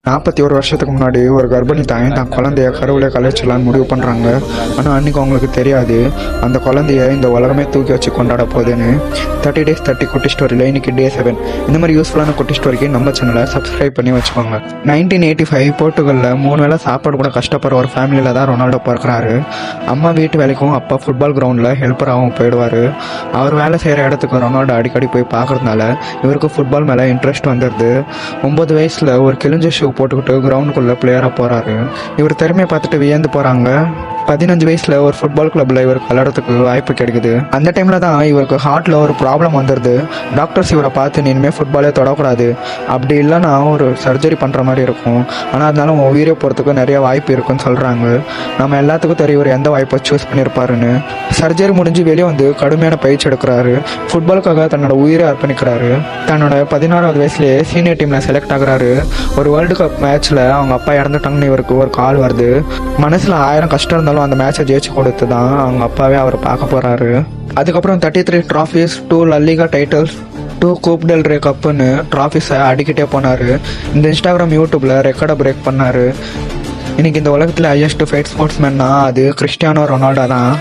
41 வருஷத்துக்கு முன்னாடி ஒரு கர்ப்பிணி தாய் தான் குழந்தைய கருவில கலைச்சலான்னு முடிவு பண்ணுறாங்க. ஆனால் அன்றைக்கி அவங்களுக்கு தெரியாது அந்த குழந்தைய இந்த உலகமே தூக்கி வச்சு கொண்டாட போகுதுன்னு. 30 days 30 குட்டி ஸ்டோரியில் இன்னைக்கு Day 7. இந்த மாதிரி யூஸ்ஃபுல்லான குட்டி ஸ்டோரிக்கு நம்ம சேனலை சப்ஸ்கிரைப் பண்ணி வச்சுக்கோங்க. 1985 போர்ட்டுகலில் 3 வேளை சாப்பாடு கூட கஷ்டப்படுற ஒரு ஃபேமிலியில் தான் ரொனால்டோ பிறக்கிறாரு. அம்மா வீட்டு வேலைக்கும் அப்பா ஃபுட்பால் கிரவுண்டில் ஹெல்ப்பராகவும் போயிடுவார். அவர் வேலை செய்கிற இடத்துக்கு ரொனால்டோ அடிக்கடி போய் பார்க்கறதுனால இவருக்கு ஃபுட்பால் மேலே இன்ட்ரெஸ்ட் வந்துடுது. 9 வயசில் ஒரு கிழிஞ்ச ஷூ போட்டுக்கிட்டு கிரவுண்டுக்குள்ளே பிளேயராக போகிறாரு. இவர் திறமையை பார்த்துட்டு வியந்து போகிறாங்க. 15 வயசில் ஒரு ஃபுட்பால் கிளப்பில் இவருக்கு விளையாடுறதுக்கு வாய்ப்பு கிடைக்குது. அந்த டைமில் தான் இவருக்கு ஹார்ட்டில் ஒரு ப்ராப்ளம் வந்துடுது. டாக்டர்ஸ் இவரை பார்த்து நீ இனிமேல் ஃபுட்பாலே தொடக்கூடாது, அப்படி இல்லைன்னா ஒரு சர்ஜரி பண்ணுற மாதிரி இருக்கும், ஆனால் அதனால உயிரை போகிறதுக்கு நிறைய வாய்ப்பு இருக்குன்னு சொல்கிறாங்க. நம்ம எல்லாத்துக்கும் தெரியும் இவர் எந்த வாய்ப்பை சூஸ் பண்ணியிருப்பாருன்னு. சர்ஜரி முடிஞ்சு வெளியே வந்து கடுமையான பயிற்சி எடுக்கிறாரு. ஃபுட்பாலுக்காக தன்னோட உயிரை அர்ப்பணிக்கிறாரு. தன்னோட 16வது வயசுலேயே சீனியர் டீமில் செலக்ட் ஆகுறாரு. ஒரு வேர்ல்டு கப் மேட்ச்சில் அவங்க அப்பா இறந்துட்டாங்கன்னு இவருக்கு ஒரு கால் வருது. மனசில் 1000 கஷ்டம் இருந்தாலும் அந்த மேட்சை ஜெயிச்சு கொடுத்து தான் அவங்க அப்பாவே அவரை பார்க்க போகிறாரு. அதுக்கப்புறம் 33 ட்ராஃபீஸ், 2 லலிகா டைட்டில்ஸ், 2 கூப் டெல் ரே கப்புன்னு ட்ராஃபீஸை அடிக்கிட்டே போனார். இந்த இன்ஸ்டாகிராம் யூடியூப்பில் ரெக்கார்டை பிரேக் பண்ணார். இன்றைக்கி இந்த உலகத்தில் ஹையஸ்ட் ஃபைட் ஸ்போர்ட்ஸ்மேன்னா அது கிறிஸ்டியானோ ரொனால்டோ தான்.